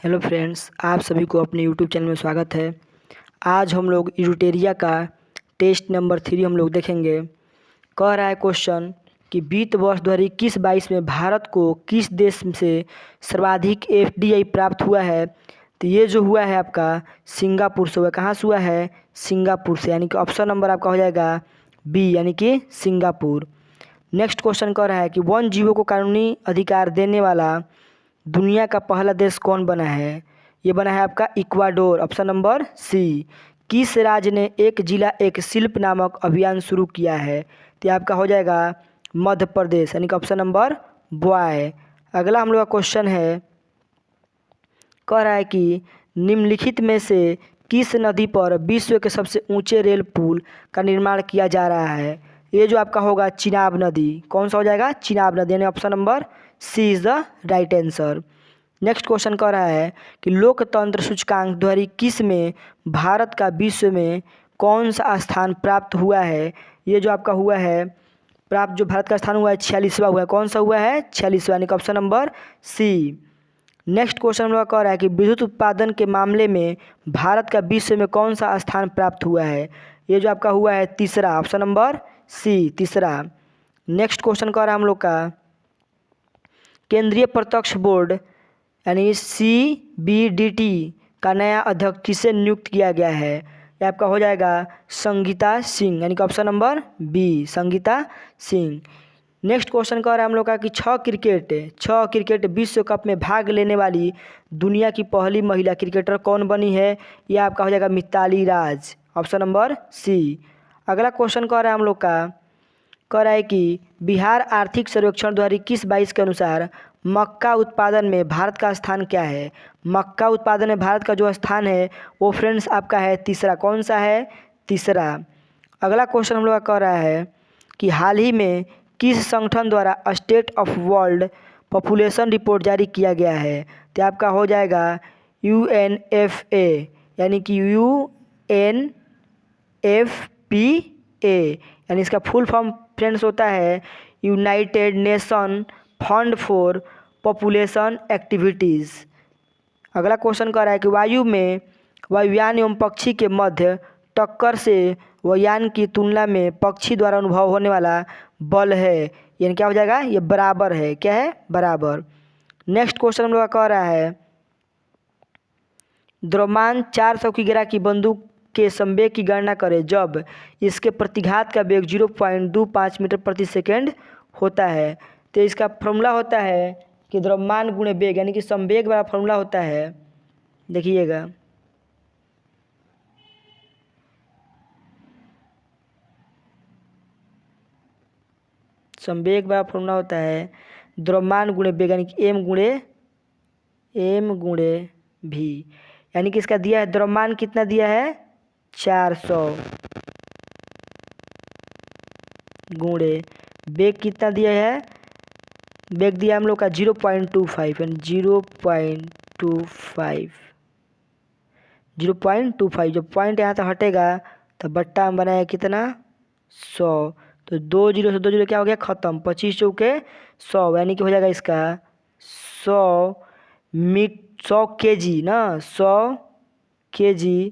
Hello friends, आप सभी को अपने यूट्यूब चैनल में स्वागत है। आज हम लोग यूटेरिया का टेस्ट नंबर 3 हम लोग देखेंगे। कह रहा है क्वेश्चन कि वित्त वर्ष 2021-22 में भारत को किस देश से सर्वाधिक एफडीआई प्राप्त हुआ है। तो ये जो हुआ है आपका सिंगापुर से हुआ। कहाँ से हुआ है? सिंगापुर से, यानी कि ऑप्शन नंबर आपका हो जाएगा बी, यानी कि सिंगापुर। नेक्स्ट क्वेश्चन कह रहा है कि वन जीवों को कानूनी अधिकार देने वाला दुनिया का पहला देश कौन बना है? ये बना है आपका इक्वाडोर, ऑप्शन नंबर सी। किस राज्य ने एक जिला एक शिल्प नामक अभियान शुरू किया है? तो ये आपका हो जाएगा मध्य प्रदेश, यानी कि ऑप्शन नंबर बॉय। अगला हम लोग का क्वेश्चन है, कह रहा है कि निम्नलिखित में से किस नदी पर विश्व के सबसे ऊंचे रेल पुल का निर्माण किया जा रहा है? ये जो आपका होगा चिनाब नदी। कौन सा हो जाएगा? चिनाब नदी, यानी option number C is the right answer. Next question कह रहा है कि लोकतंत्र सूचकांक 2021 में भारत का विश्व में कौन सा स्थान प्राप्त हुआ है? ये जो आपका हुआ है प्राप्त, जो भारत का स्थान हुआ है 46वां हुआ है। कौन सा हुआ है? 46वां, यानी कि option number C. Next question हम लोग का कह रहा है कि विद्युत उत्पादन के मामले में भारत का विश्व में कौन सा स्थान प्राप्त हुआ है? ये जो आपका हुआ है तीसरा, ऑप्शन नंबर सी, तीसरा। नेक्स्ट क्वेश्चन कह रहा है हम लोग का केंद्रीय प्रत्यक्ष बोर्ड यानी CBDT का नया अध्यक्ष किसे नियुक्त किया गया है? ये आपका हो जाएगा संगीता सिंह, यानी कि option number B, Sangeeta Singh. Next question कह रहा है हम लोग का कि छः क्रिकेट विश्व कप में भाग लेने वाली दुनिया की पहली महिला क्रिकेटर कौन बनी है? यह आपका हो जाएगा मिताली राज, ऑप्शन नंबर सी। अगला क्वेश्चन कह रहा है हम लोग का, कह रहा है कि बिहार आर्थिक सर्वेक्षण 2021-22 के अनुसार मक्का उत्पादन में भारत का स्थान क्या है? मक्का उत्पादन में भारत का जो स्थान है वो फ्रेंड्स आपका है तीसरा। कौन सा है? तीसरा। अगला क्वेश्चन हम लोग का कह रहा है कि हाल ही में किस संगठन द्वारा state of world population report जारी किया गया है? तो आपका हो जाएगा UNFA, यानी कि UNFPA, यानी इसका फुल फॉर्म फ्रेंड्स होता है United nation fund for population activities. अगला क्वेश्चन कह रहा है कि वायु में वायुयान एवं पक्षी के मध्य टक्कर से वायुयान की तुलना में पक्षी द्वारा अनुभव होने वाला बल है, यानी क्या हो जाएगा? ये बराबर है। क्या है? बराबर। नेक्स्ट क्वेश्चन हम लोग का कह रहा है द्रव्यमान 400 की गिरा की बंदूक के संवेग की गणना करें जब इसके प्रतिघात का वेग 0.25 मीटर प्रति सेकेंड होता है। तो इसका फॉर्मूला होता है कि द्रव्यमान गुणे वेग, यानी कि संवेग वाला फॉर्मूला होता है, देखिएगा, संवेग वाला फॉर्मूला होता है द्रव्यमान गुणे वेग, यानी कि एम गुणे भी। यानी कि इसका दिया है द्रव्यमान कितना दिया है 400 गुणे वेग कितना दिया है? वेग दिया हम लोग का 0.25, यानी 0.25 जब पॉइंट यहाँ तक हटेगा तो बट्टा हम बनाया कितना 100। तो 2 जीरो से 2 जीरो क्या हो गया? ख़त्म। 25 चौके 100, यानी कि हो जाएगा इसका 100 kg ना, 100 kg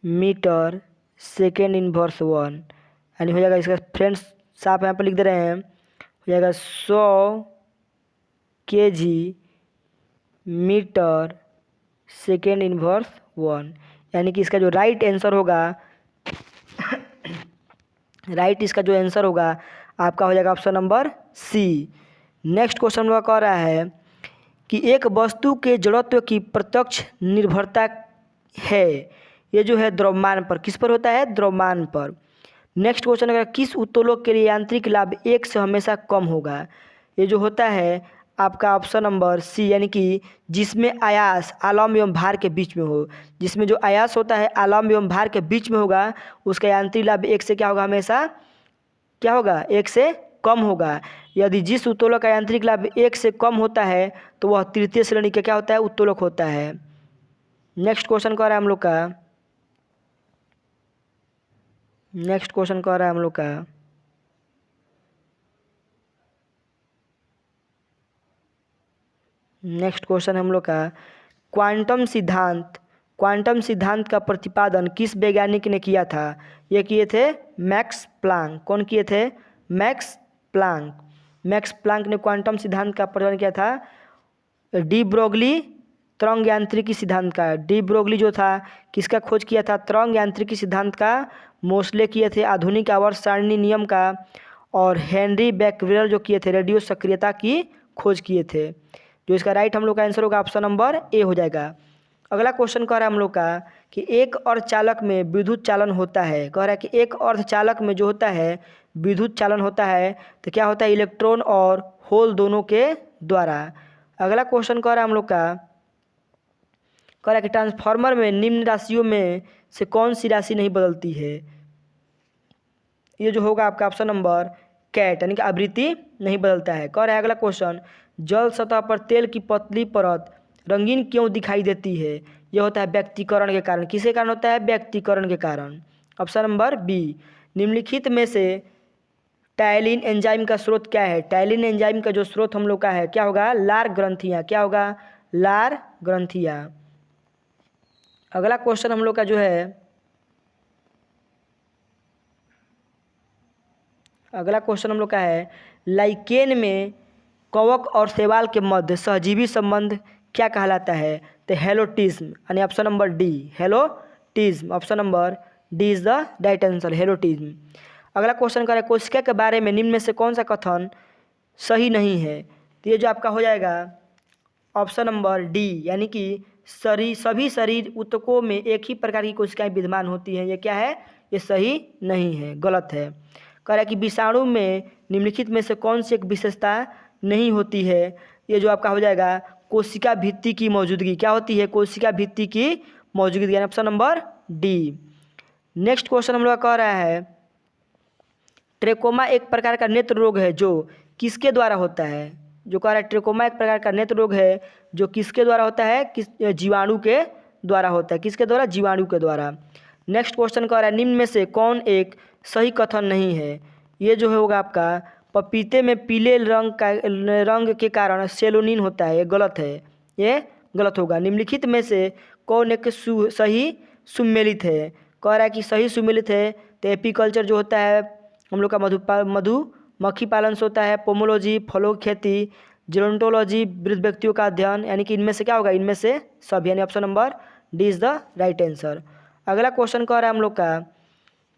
मीटर सेकेंड इनवर्स 1, यानी हो जाएगा इसका फ्रेंड्स साफ यहाँ पर लिख दे रहे हैं, हो जाएगा 100 kg मीटर सेकेंड इनवर्स 1, यानी कि इसका जो राइट आंसर होगा इसका जो आंसर होगा आपका हो जाएगा option number C. Next question हम लोग कह रहा है कि एक वस्तु के जड़त्व की प्रत्यक्ष निर्भरता है, ये जो है द्रव्यमान पर। किस पर होता है? द्रव्यमान पर। नेक्स्ट क्वेश्चन अगर किस उत्तोलक के लिए यांत्रिक लाभ 1 से हमेशा कम होगा? ये जो होता है आपका ऑप्शन नंबर सी, यानी कि जिसमें आयास आलम्ब एवं भार के बीच में हो। जिसमें जो आयास होता है आलम्ब एवं भार के बीच में होगा उसका यांत्रिक लाभ 1 से क्या होगा? हमेशा क्या होगा? 1 से कम होगा। यदि जिस उत्तोलक का यांत्रिक लाभ 1 से कम होता है तो वह तृतीय श्रेणी का क्या होता है? उत्तोलक होता है। नेक्स्ट क्वेश्चन कह रहा है हम लोग का, नेक्स्ट क्वेश्चन कह रहा है हम लोग का नेक्स्ट क्वेश्चन हम लोग का क्वांटम सिद्धांत का प्रतिपादन किस वैज्ञानिक ने किया था? ये किए थे मैक्स प्लांक। कौन किए थे? Max Planck. मैक्स प्लांक ने क्वांटम सिद्धांत का प्रतिपादन किया था। डी ब्रोगली तरंग यांत्रिकी सिद्धांत का। डी ब्रोगली जो था किसका खोज किया था? तरंग यांत्रिकी सिद्धांत का। मोस्ले किए थे आधुनिक आवर्त सारणी नियम का। और हेनरी बैक्वेलर जो किए थे रेडियो सक्रियता की खोज किए थे। जो इसका राइट हम लोग का आंसर होगा ऑप्शन नंबर ए हो जाएगा। अगला क्वेश्चन कह रहा है हम लोग का कि एक अर्धचालक में विद्युत चालन होता है। कह रहा है कि एक अर्धचालक में जो होता है विद्युत चालन होता है तो क्या होता है? इलेक्ट्रॉन और होल दोनों के द्वारा। अगला क्वेश्चन कह रहा है हम लोग का, कह रहा है कि ट्रांसफार्मर में निम्न राशियों में से कौन सी राशि नहीं बदलती है? ये जो होगा आपका ऑप्शन नंबर कैट, यानी कि आवृत्ति नहीं बदलता है। कह रहा है अगला क्वेश्चन, जल सतह पर तेल की पतली परत रंगीन क्यों दिखाई देती है? यह होता है व्यक्तीकरण के कारण। किसके कारण होता है? व्यक्तीकरण के कारण। Option number B. निम्नलिखित में से टायलिन एंजाइम का स्रोत क्या है? टायलिन एंजाइम का जो स्रोत हम लोग का है क्या होगा? लार ग्रंथियाँ। क्या होगा? लार ग्रंथियाँ। अगला क्वेश्चन हम लोग का जो है, अगला क्वेश्चन हम लोग का है, लाइकेन में कवक और शैवाल के मध्य सहजीवी संबंध क्या कहलाता है? तो हेलोटिज्म, यानी option number D helotism. Option number D is the right answer, helotism. अगला क्वेश्चन करें, कोशिका के बारे में निम्न में से कौन सा कथन सही नहीं है? तो ये जो आपका हो जाएगा ऑप्शन नंबर डी, यानी कि सभी शरीर ऊतकों में एक ही प्रकार की कोशिकाएं विद्यमान होती हैं। ये क्या है? ये सही नहीं है, गलत है। कह रहा है कि विषाणु में निम्नलिखित में से कौन सी एक विशेषता नहीं होती है? ये जो आपका हो जाएगा कोशिका भित्ति की मौजूदगी। क्या होती है? कोशिका भित्ति की मौजूदगी, यानी option number D. Next question हम लोग कह रहा है, ट्रेकोमा एक प्रकार का नेत्र रोग है जो किसके द्वारा होता है? जो कह रहा है ट्रेकोमा एक प्रकार का नेत्र रोग है जो किसके द्वारा होता है? जीवाणु के द्वारा होता है। किसके द्वारा? जीवाणु के द्वारा। नेक्स्ट क्वेश्चन कह रहा है, निम्न में से कौन एक सही कथन नहीं है? ये जो होगा आपका, पपीते में पीले रंग के कारण सेलोनिन होता है। ये गलत है, ये गलत होगा। निम्नलिखित में से कौन एक सही सुमेलित है? कह रहा है कि सही सुमेलित है तो एपीकल्चर जो होता है हम लोग का मधुमक्खी पालन से होता है, पोमोलॉजी फलों की खेती, जेरोंटोलॉजी वृद्ध व्यक्तियों का अध्ययन, यानी कि इनमें से क्या होगा? इनमें से सब, यानी option number D is the right answer. अगला क्वेश्चन कह रहा है हम लोग का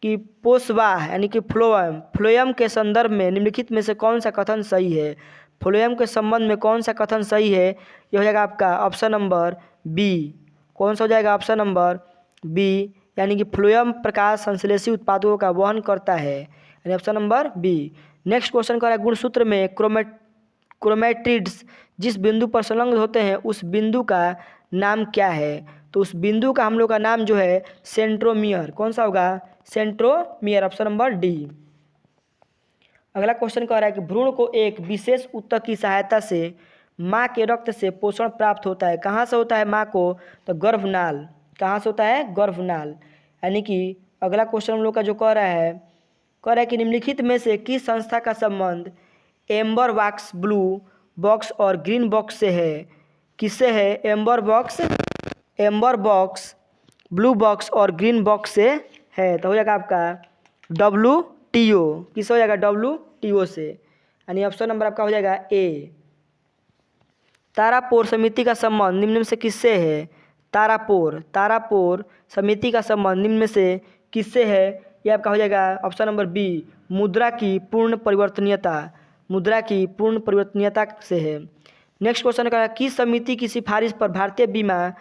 कि पोषवाह यानी कि फ्लोएम के संदर्भ में निम्नलिखित में से कौन सा कथन सही है? फ्लोएम के संबंध में कौन सा कथन सही है? ये हो जाएगा आपका ऑप्शन नंबर बी। कौन सा हो जाएगा? ऑप्शन नंबर बी, यानी कि फ्लोएम प्रकाश संश्लेषी उत्पादों का वहन करता है, यानी option number B. Next question कर रहा है, गुणसूत्र में क्रोमेटिड्स जिस बिंदु पर संलग्न होते हैं उस बिंदु का नाम क्या है? तो उस बिंदु का हम लोग का नाम जो है सेंट्रोमियर। कौन सा होगा? Centromere, option number D. अगला क्वेश्चन कह रहा है कि भ्रूण को एक विशेष ऊतक की सहायता से माँ के रक्त से पोषण प्राप्त होता है। कहाँ से होता है माँ को? तो गर्भनाल। कहाँ से होता है? गर्भनाल। यानी कि अगला क्वेश्चन हम लोग का जो कह रहा है कि निम्नलिखित में से किस संस्था का संबंध एम्बर बॉक्स ब्लू बॉक्स और ग्रीन बॉक्स से है? किससे है? एम्बर बॉक्स ब्लू बॉक्स और ग्रीन बॉक्स से है। तो हो जाएगा आपका WTO। किससे हो जाएगा? WTO से, यानी ऑप्शन नंबर आपका हो जाएगा ए। तारापोर समिति का संबंध निम्न में से किससे है? तारापोर समिति का संबंध निम्न में से किससे है? यह आपका हो जाएगा ऑप्शन नंबर बी, मुद्रा की पूर्ण परिवर्तनीयता से है। नेक्स्ट क्वेश्चन का, किस समिति की सिफारिश पर भारतीय बीमा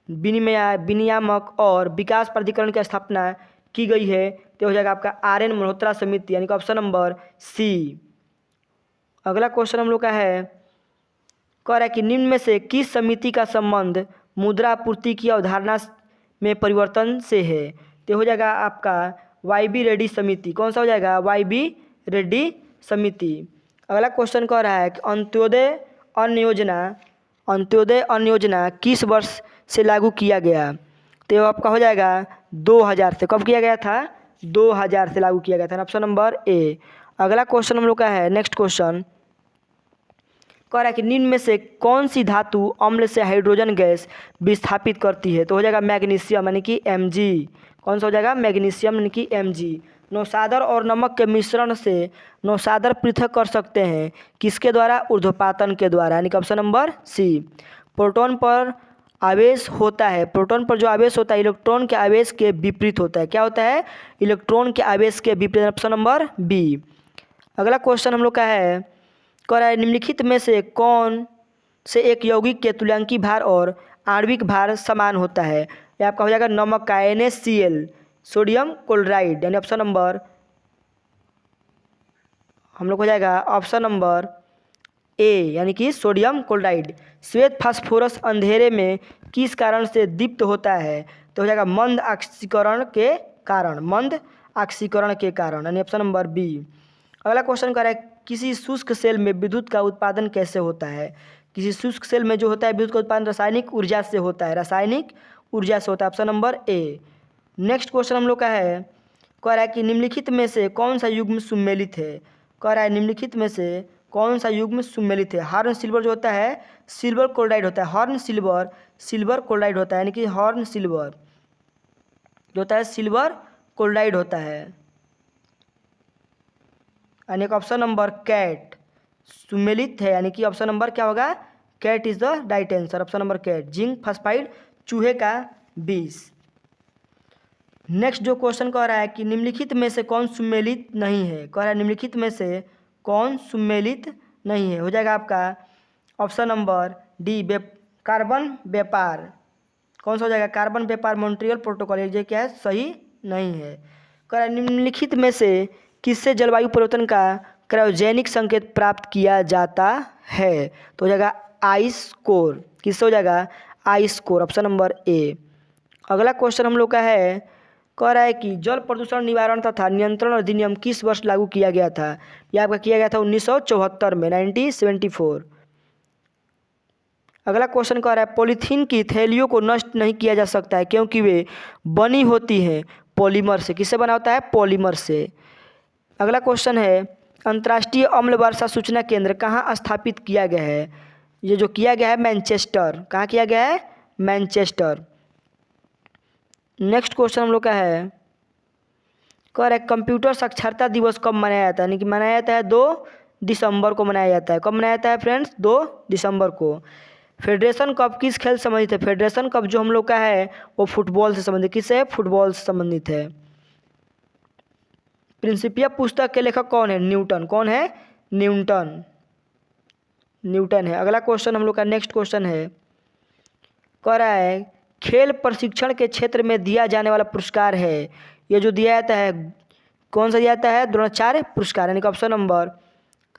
विनियामक और विकास प्राधिकरण की स्थापना की गई है? तो हो जाएगा आपका RN मल्होत्रा समिति, यानी कि ऑप्शन नंबर सी। अगला क्वेश्चन हम लोग का है, कह रहा है कि निम्न में से किस समिति का संबंध मुद्रा आपूर्ति की अवधारणा में परिवर्तन से है? तो हो जाएगा आपका YB रेड्डी समिति। कौन सा हो जाएगा? YB रेड्डी समिति। अगला क्वेश्चन कह रहा है कि अंत्योदय अन्न योजना किस वर्ष से लागू किया गया? तो आपका हो जाएगा 2000 से। कब किया गया था? 2000 से लागू किया गया था, ऑप्शन नंबर ए। अगला क्वेश्चन हम लोग का है, नेक्स्ट क्वेश्चन कह रहा है कि निम्न में से कौन सी धातु अम्ल से हाइड्रोजन गैस विस्थापित करती है? तो हो जाएगा मैग्नीशियम यानी कि Mg। कौन सा हो जाएगा? मैग्नीशियम यानी कि Mg। नौसादर और नमक के मिश्रण से नौसादर पृथक कर सकते हैं किसके द्वारा? ऊर्ध्वपातन के द्वारा, यानी कि ऑप्शन नंबर सी। प्रोटॉन पर आवेश होता है, प्रोटॉन पर जो आवेश होता है इलेक्ट्रॉन के आवेश के विपरीत होता है। क्या होता है? इलेक्ट्रॉन के आवेश के विपरीत, ऑप्शन नंबर बी। अगला क्वेश्चन हम लोग का है, कह रहा है निम्नलिखित में से कौन से एक यौगिक के तुल्यांकी भार और आणविक भार समान होता है? यह आपका हो जाएगा नमक का NaCl, सोडियम क्लोराइड, यानी ऑप्शन नंबर हम लोग हो जाएगा ऑप्शन नंबर ए, यानी कि सोडियम क्लोराइड। श्वेत फास्फोरस अंधेरे में किस कारण से दीप्त होता है? तो हो जाएगा मंद ऑक्सीकरण के कारण, मंद ऑक्सीकरण के कारण, यानी ऑप्शन नंबर बी। अगला क्वेश्चन कर रहा है किसी शुष्क सेल में विद्युत का उत्पादन कैसे होता है? किसी शुष्क सेल में जो होता है विद्युत का उत्पादन रासायनिक ऊर्जा से होता है, रासायनिक ऊर्जा से होता है, option number A. Next question हम लोग का है, कह रहा है कि निम्नलिखित में से कौन सा युग्म सुमेलित है? कह रहा है निम्नलिखित में से कौन सा युग्म सुमेलित है? हॉर्न सिल्वर जो होता है सिल्वर क्लोराइड होता है, हॉर्न सिल्वर सिल्वर क्लोराइड होता है, यानी कि हॉर्न सिल्वर जो होता है सिल्वर क्लोराइड होता है, यानी कि ऑप्शन नंबर कैट सुमेलित है, यानी कि ऑप्शन नंबर क्या होगा? Cat is the right answer, option number cat. Zinc phosphide चूहे का विष। नेक्स्ट जो क्वेश्चन कह रहा है कि निम्नलिखित में से कौन सुमेलित नहीं है? कह रहा है निम्नलिखित में से कौन सुमेलित नहीं है? हो जाएगा आपका ऑप्शन नंबर डी, कार्बन व्यापार। कौन सा हो जाएगा? कार्बन व्यापार मॉन्ट्रियल प्रोटोकॉल, ये क्या है? सही नहीं है। कह रहा है निम्नलिखित में से किससे जलवायु परिवर्तन का क्रायोजेनिक संकेत प्राप्त किया जाता है? तो हो जाएगा आइस कोर। किससे हो जाएगा? Ice core, option number A. अगला क्वेश्चन हम लोग का है, कह रहा है कि जल प्रदूषण निवारण तथा नियंत्रण अधिनियम किस वर्ष लागू किया गया था? यह आपका किया गया था 1974 में, 1974। अगला क्वेश्चन कह रहा है पॉलीथीन की थैलियों को नष्ट नहीं किया जा सकता है क्योंकि वे बनी होती हैं पॉलीमर से। किससे बना होता है? पॉलीमर से। अगला क्वेश्चन है अंतर्राष्ट्रीय अम्ल वर्षा सूचना केंद्र कहाँ स्थापित किया गया है? ये जो किया गया है मैनचेस्टर। कहाँ किया गया है? मैनचेस्टर। नेक्स्ट क्वेश्चन हम लोग का है, कह रहा है कंप्यूटर साक्षरता दिवस कब मनाया जाता है? यानी कि मनाया जाता है 2 दिसंबर को मनाया जाता है। कब मनाया जाता है फ्रेंड्स? 2 दिसंबर को। फेडरेशन कप किस खेल से संबंधित है? फेडरेशन कप जो हम लोग का है वो फुटबॉल से संबंधित। किससे है? फुटबॉल से संबंधित है। प्रिंसिपिया पुस्तक के लेखक कौन है? न्यूटन। कौन है? न्यूटन, न्यूटन है। अगला क्वेश्चन हम लोग का नेक्स्ट क्वेश्चन है, कह रहा है खेल प्रशिक्षण के क्षेत्र में दिया जाने वाला पुरस्कार है, ये जो दिया जाता है कौन सा दिया जाता है? द्रोणाचार्य पुरस्कार, यानी कि ऑप्शन नंबर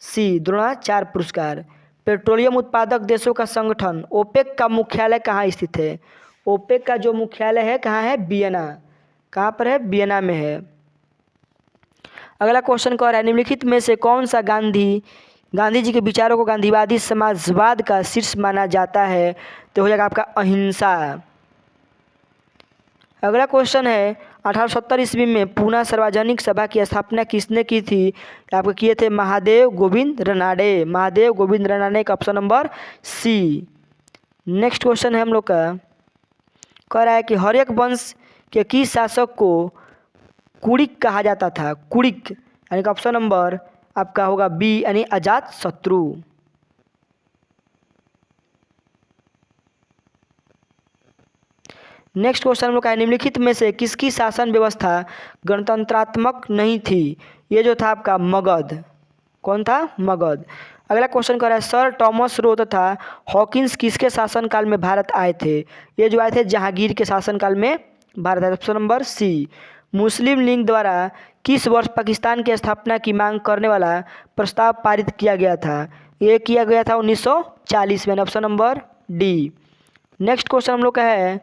सी, द्रोणाचार्य पुरस्कार। पेट्रोलियम उत्पादक देशों का संगठन ओपेक का मुख्यालय कहाँ स्थित है? ओपेक का जो मुख्यालय है कहाँ है? वियना। कहाँ पर है? वियना में है। अगला क्वेश्चन कह रहा है निम्नलिखित में से कौन सा गांधी जी के विचारों को गांधीवादी समाजवाद का शीर्ष माना जाता है? तो हो जाएगा आपका अहिंसा। अगला क्वेश्चन है 1870 ईस्वी में पूना सार्वजनिक सभा की स्थापना किसने की थी? आपको किए थे महादेव गोविंद रनाडे, महादेव गोविंद रनाडे का option number C. Next question है हम लोग का, कह रहा है कि हर्यक वंश के किस शासक को कुड़िक कहा जाता था? कुड़िक, यानी कि ऑप्शन नंबर आपका होगा बी, यानी अजात शत्रु। नेक्स्ट क्वेश्चन हम लोग का निम्नलिखित में से किसकी शासन व्यवस्था गणतंत्रात्मक नहीं थी? ये जो था आपका मगध। कौन था? मगध। अगला क्वेश्चन कर रहा है सर थॉमस रो तथा हॉकिंस किसके शासनकाल में भारत आए थे? ये जो आए थे जहांगीर के शासनकाल में भारत आए। Option number C. Muslim League द्वारा किस वर्ष पाकिस्तान की स्थापना की मांग करने वाला प्रस्ताव पारित किया गया था? ये किया गया था 1940 में, option number D. Next question हम लोग का है,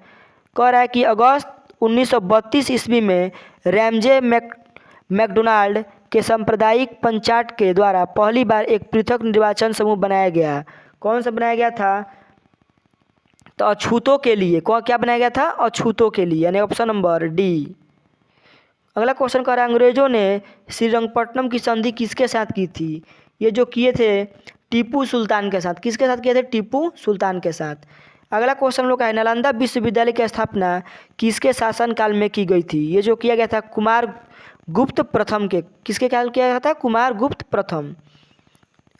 कह रहा है कि अगस्त 1932 ईस्वी में रैमजे मैकडोनाल्ड के सांप्रदायिक पंचायत के द्वारा पहली बार एक पृथक निर्वाचन समूह बनाया गया। कौन सा बनाया गया था? तो अछूतों के लिए। कौन क्या बनाया गया था? अछूतों के लिए, यानी ऑप्शन नंबर डी। अगला क्वेश्चन कह रहा है अंग्रेजों ने श्रीरंगपट्टनम की संधि किसके साथ की थी? ये जो किए थे टीपू सुल्तान के साथ। किसके साथ किए थे? टीपू सुल्तान के साथ। अगला क्वेश्चन हम लोग का है, नालंदा विश्वविद्यालय की स्थापना किसके शासनकाल में की गई थी? ये जो किया गया था कुमार गुप्त प्रथम के। किसके काल किया गया था? कुमार गुप्त प्रथम।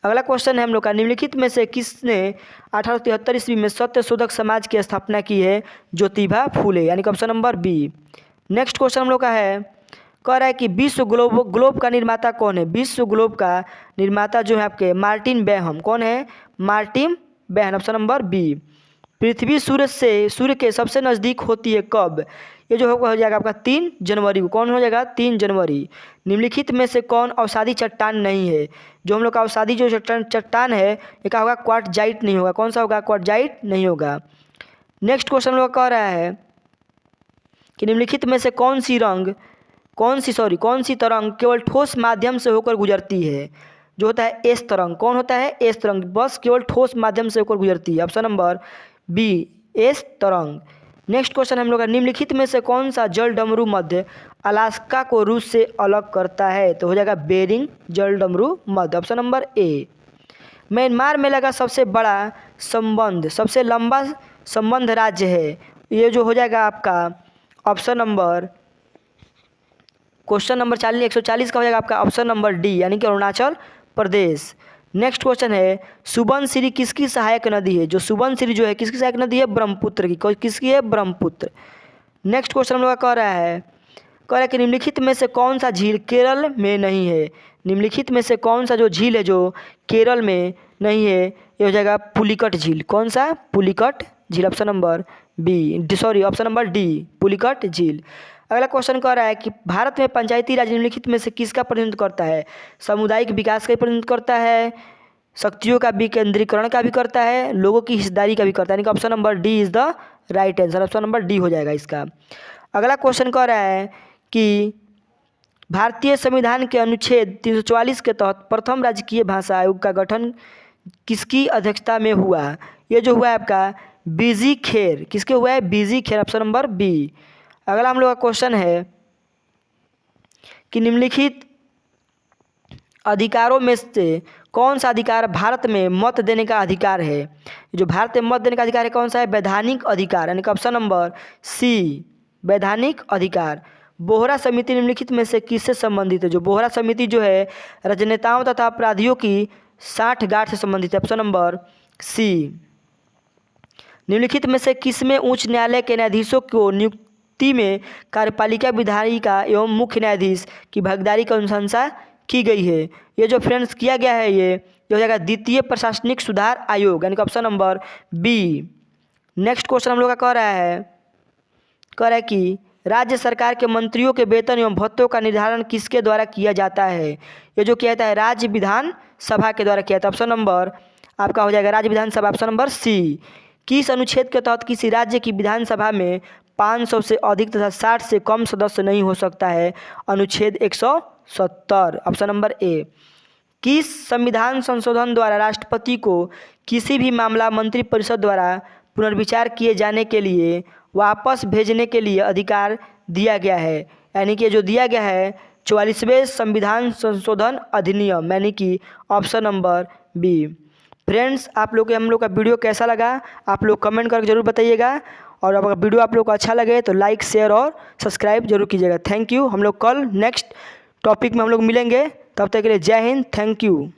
अगला क्वेश्चन है हम लोग का, निम्नलिखित में से किसने 1873 ईस्वी में सत्य शोधक समाज की स्थापना की है? ज्योतिबा फूले, यानी कि option number B. Next question हम लोग का है, कह रहा है कि विश्व ग्लोब का निर्माता कौन है? विश्व ग्लोब का निर्माता जो है आपके मार्टिन बेहम। कौन है? Martin Behaim, option number B. पृथ्वी सूर्य के सबसे नज़दीक होती है कब? ये जो हो जाएगा आपका 3 जनवरी को। कौन हो जाएगा? 3 जनवरी। निम्नलिखित में से कौन अवसादी चट्टान नहीं है? जो हम लोग का अवसादी जो चट्टान है ये क्या होगा? क्वार्टजाइट नहीं होगा। कौन सा होगा? क्वार्टजाइट नहीं होगा। नेक्स्ट क्वेश्चन हम लोग कह रहा है कि निम्नलिखित में से कौन सी तरंग केवल ठोस माध्यम से होकर गुजरती है? जो होता है एस तरंग। कौन होता है? एस तरंग, बस केवल ठोस माध्यम से होकर गुजरती है, ऑप्शन नंबर बी, एस तरंग। नेक्स्ट क्वेश्चन हम लोग का, निम्नलिखित में से कौन सा जल डमरू मध्य अलास्का को रूस से अलग करता है? तो हो जाएगा बेरिंग जल डमरू मध्य, ऑप्शन नंबर ए। म्यांमार में लगा सबसे लंबा संबंध राज्य है? ये जो हो जाएगा आपका ऑप्शन नंबर, क्वेश्चन नंबर 140 का हो जाएगा आपका ऑप्शन नंबर डी, यानी कि अरुणाचल प्रदेश। नेक्स्ट क्वेश्चन है, सुबनसिरी किसकी सहायक नदी है? जो सुबनसिरी जो है किसकी सहायक नदी है? ब्रह्मपुत्र की। किसकी है? ब्रह्मपुत्र। नेक्स्ट क्वेश्चन हम लोग कह रहा है कि निम्नलिखित में से कौन सा झील केरल में नहीं है? निम्नलिखित में से कौन सा जो झील है जो केरल में नहीं है? ये हो जाएगा पुलिकट झील। कौन सा? पुलिकट झील, option number option number D, Pulicat झील। अगला क्वेश्चन कह रहा है कि भारत में पंचायती राज निम्नलिखित में से किसका प्रतिनिधित्व करता है? सामुदायिक विकास का प्रतिनिधित्व करता है, शक्तियों का विकेंद्रीकरण का भी करता है, लोगों की हिस्सेदारी का भी करता है, यानी कि option number D is the right answer. Option number D हो जाएगा इसका। अगला क्वेश्चन कह रहा है कि भारतीय संविधान के अनुच्छेद 344 के तहत प्रथम राजकीय भाषा आयोग का गठन किसकी अध्यक्षता में हुआ? ये जो हुआ है आपका बीजी खेर। किसके हुआ है? बीजी खेर, ऑप्शन नंबर बी। अगला हम लोग का क्वेश्चन है कि निम्नलिखित अधिकारों में से कौन सा अधिकार भारत में मत देने का अधिकार है? जो भारत में मत देने का अधिकार है कौन सा है? वैधानिक अधिकार, यानी कि ऑप्शन नंबर सी, वैधानिक अधिकार। बोहरा समिति निम्नलिखित में से किससे संबंधित है? जो बोहरा समिति जो है राजनेताओं तथा अपराधियों की साठगांठ से संबंधित है, ऑप्शन नंबर सी। निम्नलिखित में से किसमें उच्च न्यायालय के न्यायाधीशों को नियुक्ति में कार्यपालिका विधायिका एवं मुख्य न्यायाधीश की भागीदारी की अनुशंसा की गई है? ये जो फ्रेंड्स किया गया है ये हो जाएगा द्वितीय प्रशासनिक सुधार आयोग, यानी कि option number B. Next question हम लोग का कह रहा है कि राज्य सरकार के मंत्रियों के वेतन एवं भत्तों का निर्धारण किसके द्वारा किया जाता है? ये जो किया जाता है राज्य विधान सभा के द्वारा किया जाता है, ऑप्शन नंबर आपका हो जाएगा राज्य विधानसभा, ऑप्शन नंबर सी। किस अनुच्छेद के तहत किसी राज्य की विधानसभा में 500 से अधिक तथा 60 से कम सदस्य नहीं हो सकता है? अनुच्छेद 170, ऑप्शन नंबर ए। किस संविधान संशोधन द्वारा राष्ट्रपति को किसी भी मामला मंत्रिपरिषद द्वारा पुनर्विचार किए जाने के लिए वापस भेजने के लिए अधिकार दिया गया है? यानी कि जो दिया गया है 44वें संविधान संशोधन अधिनियम, यानी कि ऑप्शन नंबर बी। फ्रेंड्स, आप लोग हम लोग का वीडियो कैसा लगा आप लोग कमेंट करके जरूर बताइएगा, और अगर वीडियो आप लोग को अच्छा लगे तो लाइक शेयर और सब्सक्राइब जरूर कीजिएगा। Thank you. हम लोग कल नेक्स्ट टॉपिक में हम लोग मिलेंगे, तब तक के लिए जय हिंद, थैंक यू।